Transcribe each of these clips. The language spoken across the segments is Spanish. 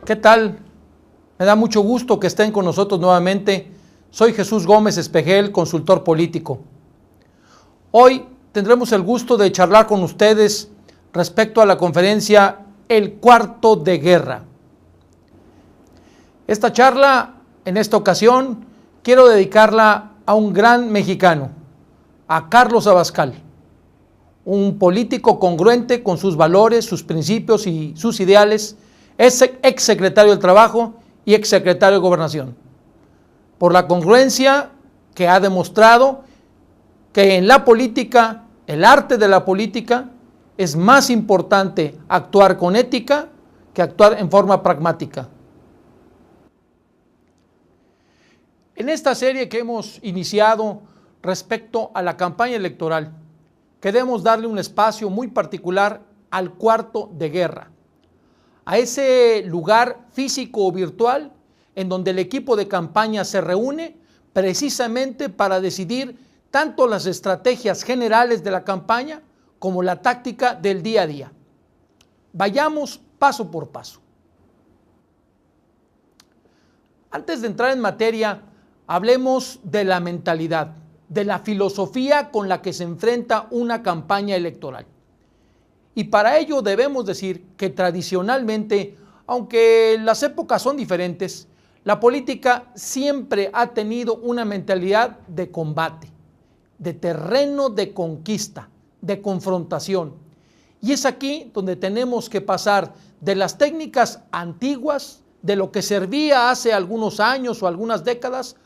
¿Qué tal? Me da mucho gusto que estén con nosotros nuevamente. Soy Jesús Gómez Espejel, consultor político. Hoy tendremos el gusto de charlar con ustedes respecto a la conferencia El Cuarto de Guerra. Esta charla, en esta ocasión, quiero dedicarla a un gran mexicano, a Carlos Abascal, un político congruente con sus valores, sus principios y sus ideales. Es exsecretario del Trabajo y exsecretario de Gobernación. Por la congruencia que ha demostrado que en la política, el arte de la política, es más importante actuar con ética que actuar en forma pragmática. En esta serie que hemos iniciado respecto a la campaña electoral, queremos darle un espacio muy particular al cuarto de guerra, a ese lugar físico o virtual en donde el equipo de campaña se reúne precisamente para decidir tanto las estrategias generales de la campaña como la táctica del día a día. Vayamos paso por paso. Antes de entrar en materia, hablemos de la mentalidad, de la filosofía con la que se enfrenta una campaña electoral. Y para ello debemos decir que tradicionalmente, aunque las épocas son diferentes, la política siempre ha tenido una mentalidad de combate, de terreno de conquista, de confrontación. Y es aquí donde tenemos que pasar de las técnicas antiguas, de lo que servía hace algunos años o algunas décadas,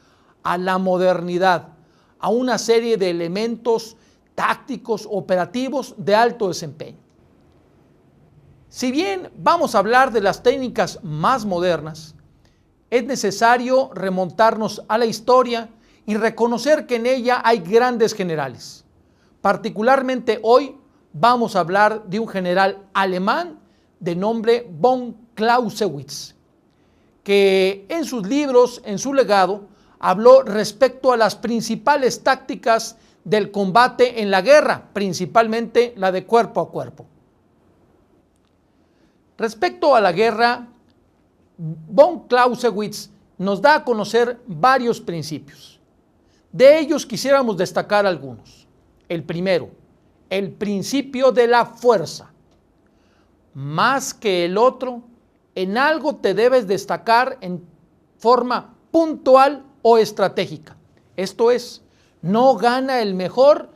a la modernidad, a una serie de elementos tácticos, operativos de alto desempeño. Si bien vamos a hablar de las técnicas más modernas, es necesario remontarnos a la historia y reconocer que en ella hay grandes generales. Particularmente hoy vamos a hablar de un general alemán de nombre von Clausewitz, que en sus libros, en su legado, habló respecto a las principales tácticas del combate en la guerra, principalmente la de cuerpo a cuerpo. Respecto a la guerra, von Clausewitz nos da a conocer varios principios. De ellos quisiéramos destacar algunos. El primero, el principio de la fuerza. Más que el otro, en algo te debes destacar en forma puntual o estratégica. Esto es, no gana el mejor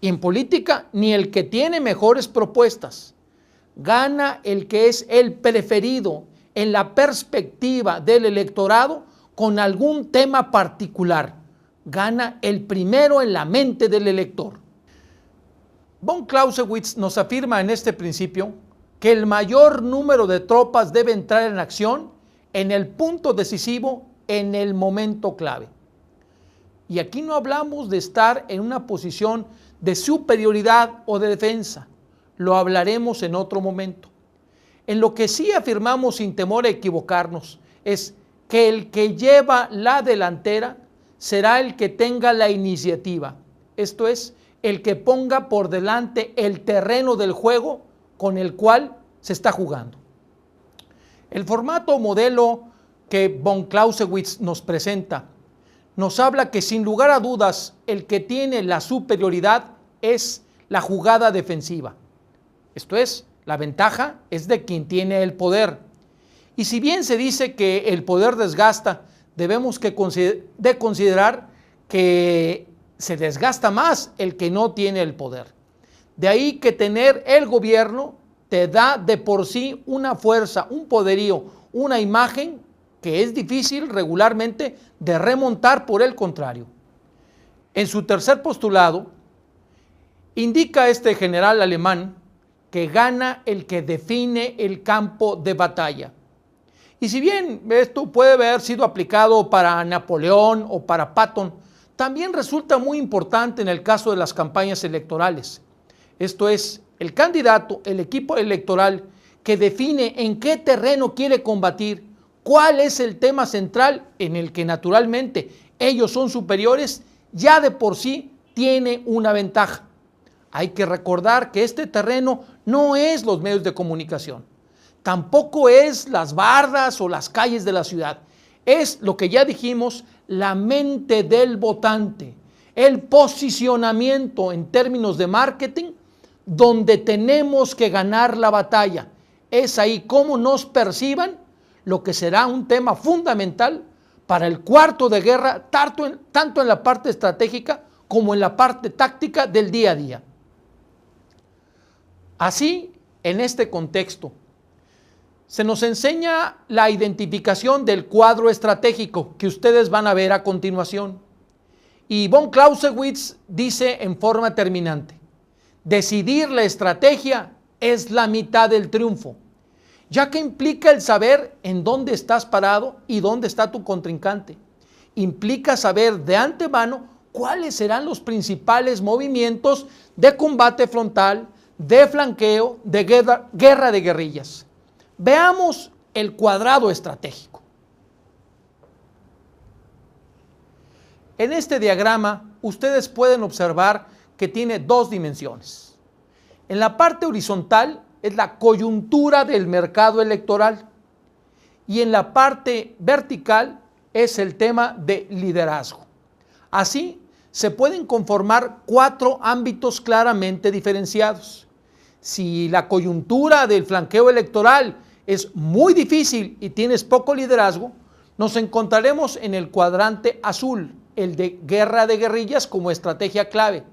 en política ni el que tiene mejores propuestas. Gana el que es el preferido en la perspectiva del electorado con algún tema particular. Gana el primero en la mente del elector. Von Clausewitz nos afirma en este principio que el mayor número de tropas debe entrar en acción en el punto decisivo, en el momento clave. Y aquí no hablamos de estar en una posición de superioridad o de defensa. Lo hablaremos en otro momento. En lo que sí afirmamos sin temor a equivocarnos es que el que lleva la delantera será el que tenga la iniciativa. Esto es, el que ponga por delante el terreno del juego con el cual se está jugando. El formato modelo que von Clausewitz nos presenta nos habla que sin lugar a dudas el que tiene la superioridad es la jugada defensiva. Esto es, la ventaja es de quien tiene el poder. Y si bien se dice que el poder desgasta, debemos de considerar que se desgasta más el que no tiene el poder. De ahí que tener el gobierno te da de por sí una fuerza, un poderío, una imagen que es difícil regularmente de remontar. Por el contrario. En su tercer postulado, indica este general alemán que gana el que define el campo de batalla. Y si bien esto puede haber sido aplicado para Napoleón o para Patton, también resulta muy importante en el caso de las campañas electorales. Esto es, el candidato, el equipo electoral que define en qué terreno quiere combatir, cuál es el tema central en el que naturalmente ellos son superiores, ya de por sí tiene una ventaja. Hay que recordar que este terreno no es los medios de comunicación. tampoco es las bardas o las calles de la ciudad. Es lo que ya dijimos, la mente del votante, el posicionamiento en términos de marketing, donde tenemos que ganar la batalla. Es ahí cómo nos perciban, lo que será un tema fundamental para el cuarto de guerra, tanto en la parte estratégica como en la parte táctica del día a día. Así, en este contexto, se nos enseña la identificación del cuadro estratégico que ustedes van a ver a continuación. Y von Clausewitz dice en forma terminante: decidir la estrategia es la mitad del triunfo, ya que implica el saber en dónde estás parado y dónde está tu contrincante. Implica saber de antemano cuáles serán los principales movimientos de combate frontal, de flanqueo, de guerra de guerrillas. Veamos el cuadrado estratégico. En este diagrama ustedes pueden observar que tiene dos dimensiones. En la parte horizontal es la coyuntura del mercado electoral y en la parte vertical es el tema de liderazgo. Así se pueden conformar 4 ámbitos claramente diferenciados. Si la coyuntura del flanqueo electoral es muy difícil y tienes poco liderazgo, nos encontraremos en el cuadrante azul, el de guerra de guerrillas como estrategia clave.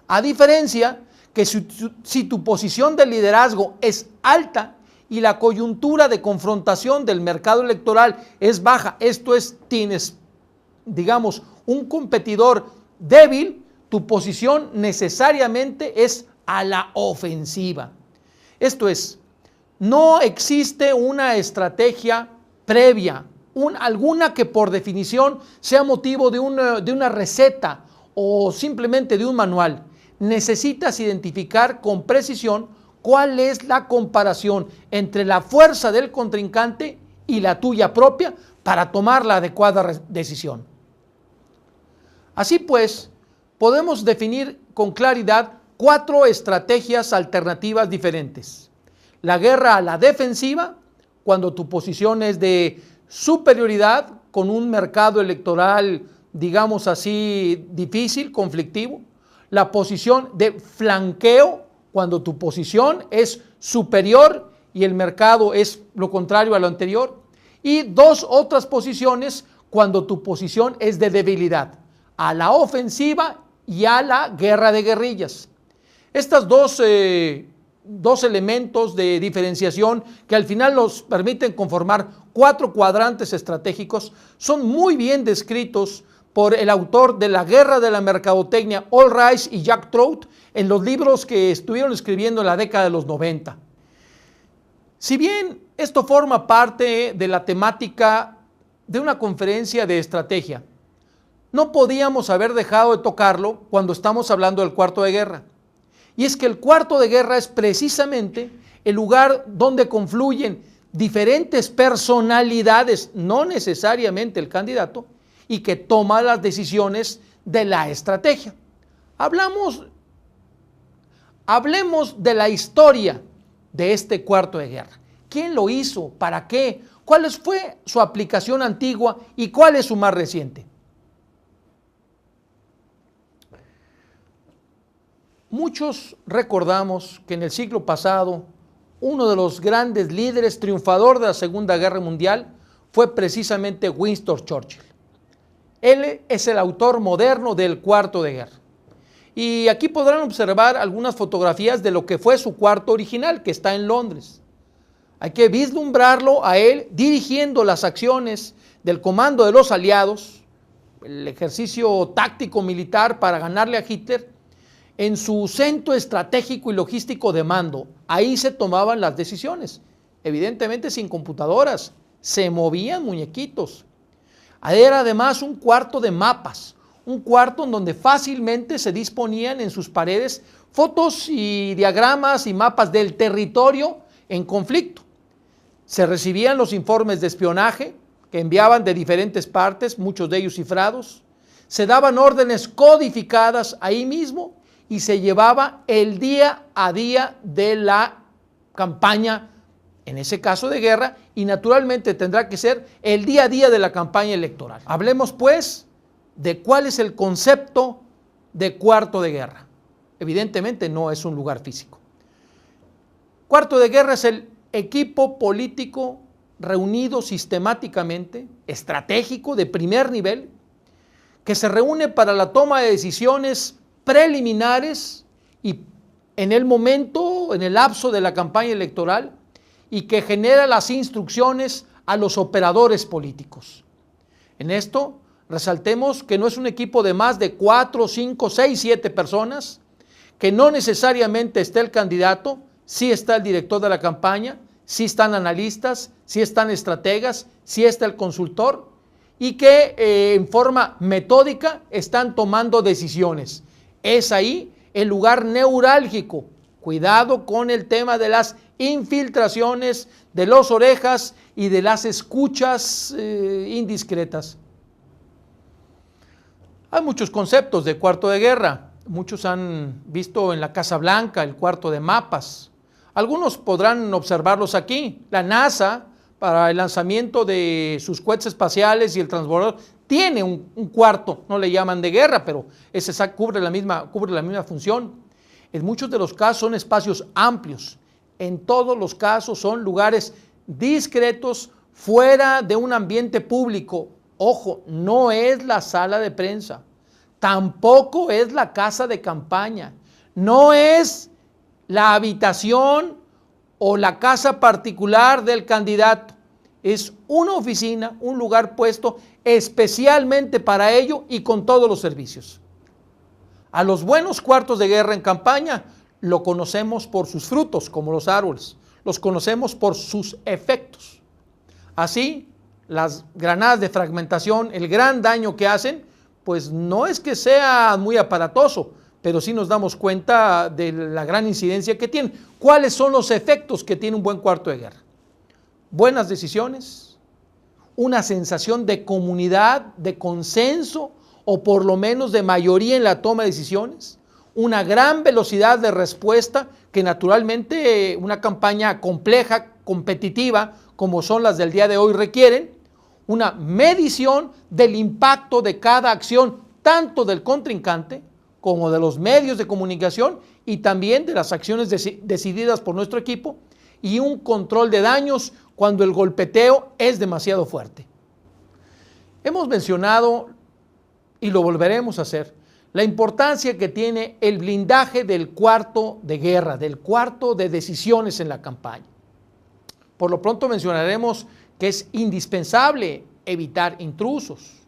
A diferencia que si tu posición de liderazgo es alta y la coyuntura de confrontación del mercado electoral es baja, esto es, tienes, digamos, un competidor débil, tu posición necesariamente es a la ofensiva. Esto es, no existe una estrategia previa, alguna que por definición sea motivo de una receta o simplemente de un manual. Necesitas identificar con precisión cuál es la comparación entre la fuerza del contrincante y la tuya propia para tomar la adecuada decisión. Así pues, podemos definir con claridad 4 estrategias alternativas diferentes. La guerra a la defensiva, cuando tu posición es de superioridad con un mercado electoral, digamos así, difícil, conflictivo. La posición de flanqueo, cuando tu posición es superior y el mercado es lo contrario a lo anterior. Y 2 otras posiciones cuando tu posición es de debilidad, a la ofensiva y a la guerra de guerrillas. Estas dos elementos de diferenciación que al final nos permiten conformar 4 cuadrantes estratégicos son muy bien descritos por el autor de La Guerra de la Mercadotecnia, All Rice y Jack Trout, en los libros que estuvieron escribiendo en la década de los 90. Si bien esto forma parte de la temática de una conferencia de estrategia, no podíamos haber dejado de tocarlo cuando estamos hablando del cuarto de guerra. Y es que el cuarto de guerra es precisamente el lugar donde confluyen diferentes personalidades, no necesariamente el candidato, y que toma las decisiones de la estrategia. Hablemos de la historia de este cuarto de guerra. ¿Quién lo hizo? ¿Para qué? ¿Cuál fue su aplicación antigua y cuál es su más reciente? Muchos recordamos que en el siglo pasado uno de los grandes líderes triunfador de la Segunda Guerra Mundial fue precisamente Winston Churchill. Él es el autor moderno del cuarto de guerra. Y aquí podrán observar algunas fotografías de lo que fue su cuarto original, que está en Londres. Hay que vislumbrarlo a él dirigiendo las acciones del comando de los aliados, el ejercicio táctico militar para ganarle a Hitler, en su centro estratégico y logístico de mando. Ahí se tomaban las decisiones, evidentemente sin computadoras, se movían muñequitos. Era además un cuarto de mapas, un cuarto en donde fácilmente se disponían en sus paredes fotos y diagramas y mapas del territorio en conflicto. Se recibían los informes de espionaje que enviaban de diferentes partes, muchos de ellos cifrados. Se daban órdenes codificadas ahí mismo y se llevaba el día a día de la campaña en ese caso de guerra, y naturalmente tendrá que ser el día a día de la campaña electoral. Hablemos pues de cuál es el concepto de cuarto de guerra. Evidentemente no es un lugar físico. Cuarto de guerra es el equipo político reunido sistemáticamente, estratégico, de primer nivel, que se reúne para la toma de decisiones preliminares y en el momento, en el lapso de la campaña electoral, y que genera las instrucciones a los operadores políticos. En esto, resaltemos que no es un equipo de más de 4, 5, 6, 7 personas, que no necesariamente está el candidato, sí está el director de la campaña, sí están analistas, sí están estrategas, sí está el consultor, y que en forma metódica están tomando decisiones. Es ahí el lugar neurálgico. Cuidado con el tema de las infiltraciones, de las orejas y de las escuchas indiscretas. Hay muchos conceptos de cuarto de guerra. Muchos han visto en la Casa Blanca el cuarto de mapas. Algunos podrán observarlos aquí. La NASA, para el lanzamiento de sus cohetes espaciales y el transbordador, tiene un cuarto, no le llaman de guerra, pero ese cubre la misma función. En muchos de los casos son espacios amplios, en todos los casos son lugares discretos, fuera de un ambiente público. Ojo, no es la sala de prensa, tampoco es la casa de campaña, no es la habitación o la casa particular del candidato. Es una oficina, un lugar puesto especialmente para ello y con todos los servicios. A los buenos cuartos de guerra en campaña lo conocemos por sus frutos, como los árboles. Los conocemos por sus efectos. Así, las granadas de fragmentación, el gran daño que hacen, pues no es que sea muy aparatoso, pero sí nos damos cuenta de la gran incidencia que tienen. ¿Cuáles son los efectos que tiene un buen cuarto de guerra? Buenas decisiones, una sensación de comunidad, de consenso, o por lo menos de mayoría en la toma de decisiones, una gran velocidad de respuesta que naturalmente una campaña compleja, competitiva, como son las del día de hoy requieren, una medición del impacto de cada acción, tanto del contrincante como de los medios de comunicación y también de las acciones decididas por nuestro equipo, y un control de daños cuando el golpeteo es demasiado fuerte. Hemos mencionado, y lo volveremos a hacer, la importancia que tiene el blindaje del cuarto de guerra, del cuarto de decisiones en la campaña. Por lo pronto mencionaremos que es indispensable evitar intrusos.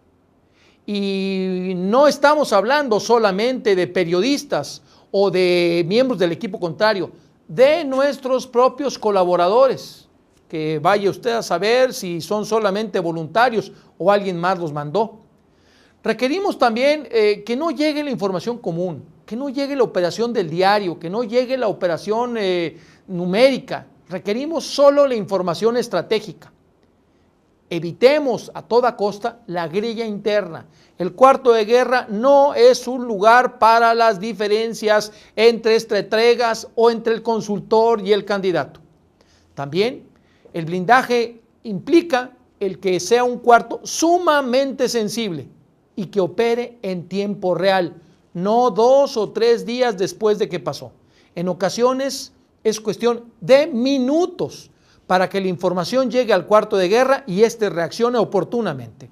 Y no estamos hablando solamente de periodistas o de miembros del equipo contrario, de nuestros propios colaboradores, que vaya usted a saber si son solamente voluntarios o alguien más los mandó. Requerimos también que no llegue la información común, que no llegue la operación del diario, que no llegue la operación numérica. Requerimos solo la información estratégica. Evitemos a toda costa la grilla interna. El cuarto de guerra no es un lugar para las diferencias entre estrategas o entre el consultor y el candidato. También el blindaje implica el que sea un cuarto sumamente sensible y que opere en tiempo real, no 2 o 3 días después de que pasó. En ocasiones es cuestión de minutos para que la información llegue al cuarto de guerra y éste reaccione oportunamente.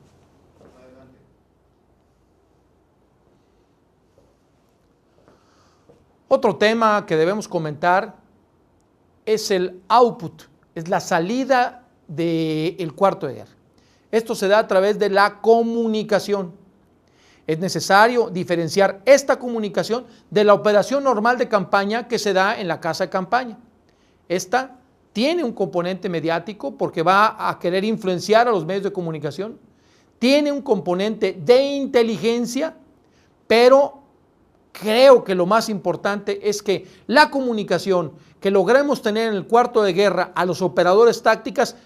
Otro tema que debemos comentar es el output, es la salida del cuarto de guerra. Esto se da a través de la comunicación. Es necesario diferenciar esta comunicación de la operación normal de campaña que se da en la casa de campaña. Esta tiene un componente mediático porque va a querer influenciar a los medios de comunicación, tiene un componente de inteligencia, pero creo que lo más importante es que la comunicación que logremos tener en el cuarto de guerra a los operadores tácticas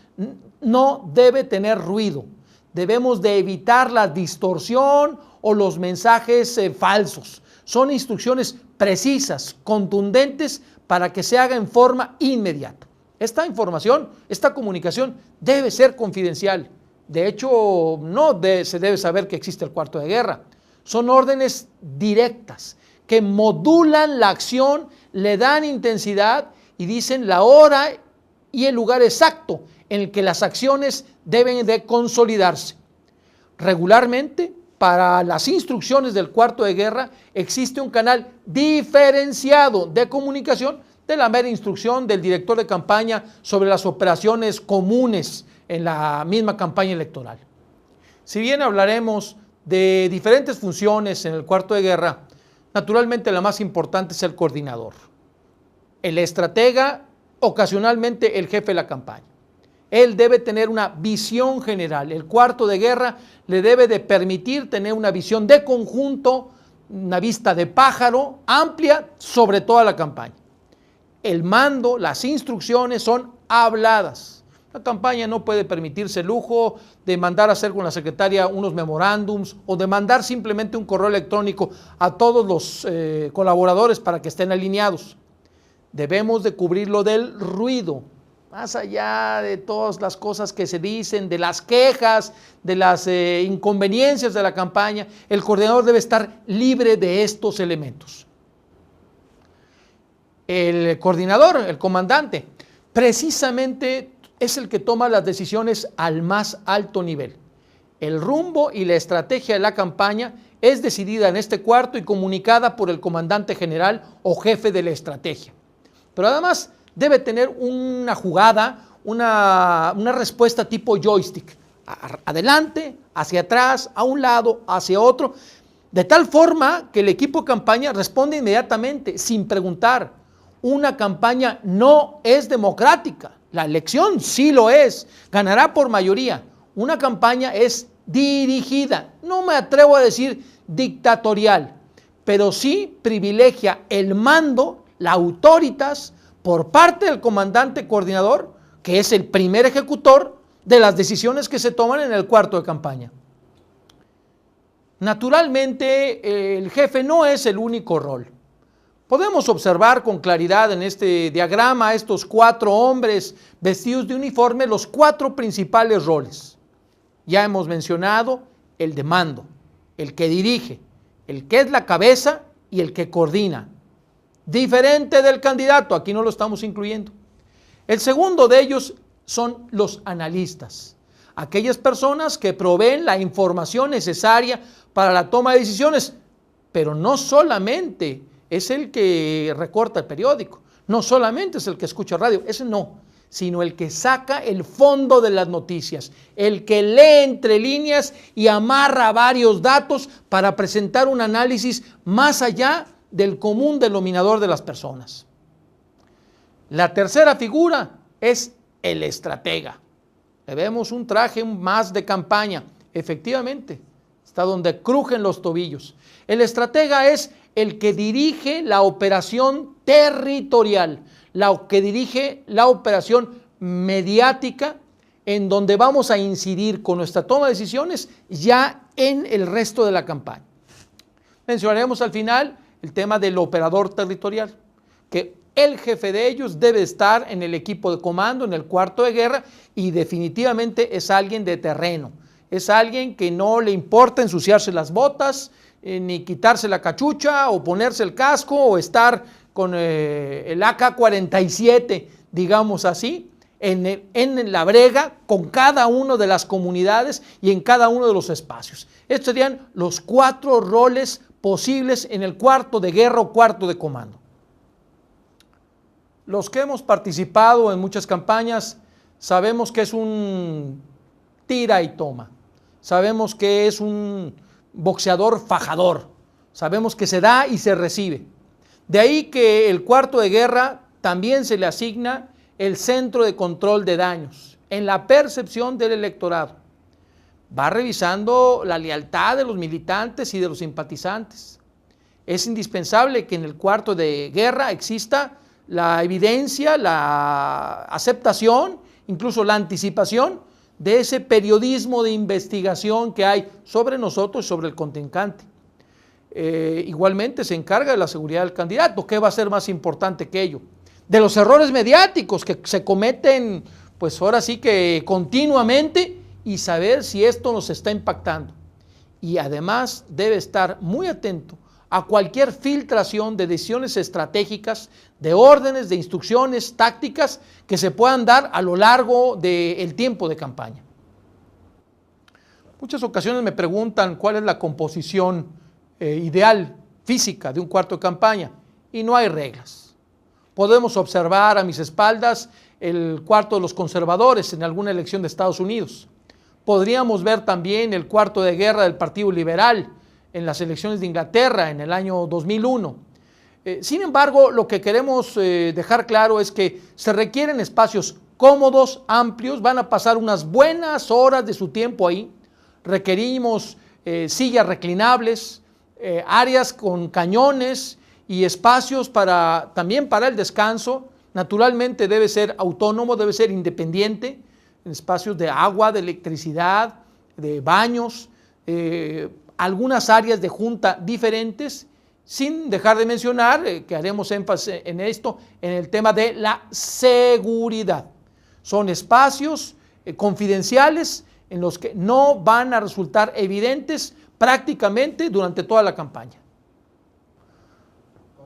no debe tener ruido. Debemos de evitar la distorsión o los mensajes falsos. Son instrucciones precisas, contundentes, para que se haga en forma inmediata. Esta información, esta comunicación debe ser confidencial. De hecho, se debe saber que existe el cuarto de guerra. Son órdenes directas que modulan la acción, le dan intensidad y dicen la hora y el lugar exacto en el que las acciones deben de consolidarse. Regularmente, para las instrucciones del cuarto de guerra, existe un canal diferenciado de comunicación de la mera instrucción del director de campaña sobre las operaciones comunes en la misma campaña electoral. Si bien hablaremos de diferentes funciones en el cuarto de guerra, naturalmente la más importante es el coordinador, el estratega, ocasionalmente el jefe de la campaña. Él debe tener una visión general. El cuarto de guerra le debe de permitir tener una visión de conjunto, una vista de pájaro amplia sobre toda la campaña. El mando, las instrucciones son habladas. La campaña no puede permitirse el lujo de mandar a hacer con la secretaria unos memorándums o de mandar simplemente un correo electrónico a todos los colaboradores para que estén alineados. Debemos de cubrirlo del ruido, más allá de todas las cosas que se dicen, de las quejas, de las inconveniencias de la campaña. El coordinador debe estar libre de estos elementos. El coordinador, el comandante, precisamente es el que toma las decisiones al más alto nivel. El rumbo y la estrategia de la campaña es decidida en este cuarto y comunicada por el comandante general o jefe de la estrategia. Pero además debe tener una jugada, una respuesta tipo joystick, adelante, hacia atrás, a un lado, hacia otro, de tal forma que el equipo de campaña responde inmediatamente, sin preguntar. Una campaña no es democrática, la elección sí lo es, ganará por mayoría. Una campaña es dirigida, no me atrevo a decir dictatorial, pero sí privilegia el mando, la autoritas, por parte del comandante coordinador, que es el primer ejecutor de las decisiones que se toman en el cuarto de campaña. Naturalmente, el jefe no es el único rol. Podemos observar con claridad en este diagrama estos 4 hombres vestidos de uniforme, los 4 principales roles. Ya hemos mencionado el de mando, el que dirige, el que es la cabeza y el que coordina. Diferente del candidato, aquí no lo estamos incluyendo. El segundo de ellos son los analistas, aquellas personas que proveen la información necesaria para la toma de decisiones, pero no solamente es el que recorta el periódico, no solamente es el que escucha radio, ese no, sino el que saca el fondo de las noticias, el que lee entre líneas y amarra varios datos para presentar un análisis más allá del común denominador de las personas. La tercera figura es el estratega. Le vemos un traje más de campaña, efectivamente, está donde crujen los tobillos. El estratega es el que dirige la operación territorial, que dirige la operación mediática, en donde vamos a incidir con nuestra toma de decisiones ya en el resto de la campaña. Mencionaremos al final el tema del operador territorial, que el jefe de ellos debe estar en el equipo de comando, en el cuarto de guerra, y definitivamente es alguien de terreno, es alguien que no le importa ensuciarse las botas, ni quitarse la cachucha o ponerse el casco o estar con el AK-47, digamos así, en la brega con cada una de las comunidades y en cada uno de los espacios. Estos serían los 4 roles posibles en el cuarto de guerra o cuarto de comando. Los que hemos participado en muchas campañas sabemos que es un tira y toma, sabemos que es un boxeador fajador, sabemos que se da y se recibe. De ahí que el cuarto de guerra también se le asigna el centro de control de daños en la percepción del electorado. Va revisando la lealtad de los militantes y de los simpatizantes. Es indispensable que en el cuarto de guerra exista la evidencia, la aceptación, incluso la anticipación de ese periodismo de investigación que hay sobre nosotros y sobre el contrincante. Igualmente se encarga de la seguridad del candidato. ¿Qué va a ser más importante que ello? de los errores mediáticos que se cometen, pues ahora sí que continuamente, y saber si esto nos está impactando. Y además debe estar muy atento a cualquier filtración de decisiones estratégicas, de órdenes, de instrucciones, tácticas que se puedan dar a lo largo del tiempo de campaña. Muchas ocasiones me preguntan cuál es la composición ideal física de un cuarto de campaña, y no hay reglas. Podemos observar a mis espaldas el cuarto de los conservadores en alguna elección de Estados Unidos. Podríamos ver también el cuarto de guerra del Partido Liberal en las elecciones de Inglaterra en el año 2001. Sin embargo, lo que queremos dejar claro es que se requieren espacios cómodos, amplios, van a pasar unas buenas horas de su tiempo ahí. Requerimos sillas reclinables, áreas con cañones y espacios también para el descanso. Naturalmente debe ser autónomo, debe ser independiente, en espacios de agua, de electricidad, de baños, algunas áreas de junta diferentes, sin dejar de mencionar que haremos énfasis en esto, en el tema de la seguridad. Son espacios confidenciales en los que no van a resultar evidentes prácticamente durante toda la campaña.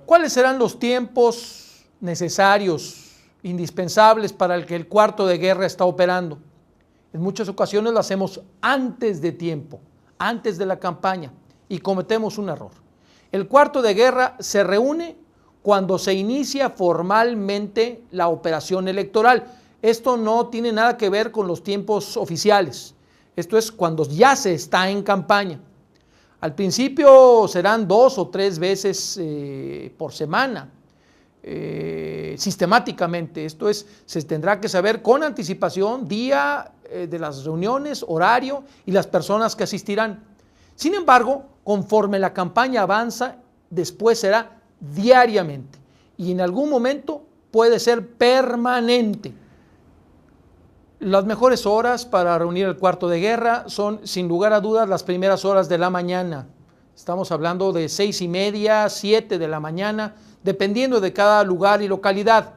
¿Cuáles serán los tiempos necesarios, indispensables para el que el cuarto de guerra está operando? En muchas ocasiones lo hacemos antes de tiempo, antes de la campaña, y cometemos un error. El cuarto de guerra se reúne cuando se inicia formalmente la operación electoral. Esto no tiene nada que ver con los tiempos oficiales. Esto es cuando ya se está en campaña. Al principio serán 2 o 3 veces por semana, sistemáticamente. Esto es, se tendrá que saber con anticipación día de las reuniones, horario y las personas que asistirán. Sin embargo, conforme la campaña avanza, después será diariamente y en algún momento puede ser permanente. Las mejores horas para reunir el cuarto de guerra son, sin lugar a dudas, las primeras horas de la mañana. Estamos hablando de 6:30, 7 de la mañana, dependiendo de cada lugar y localidad.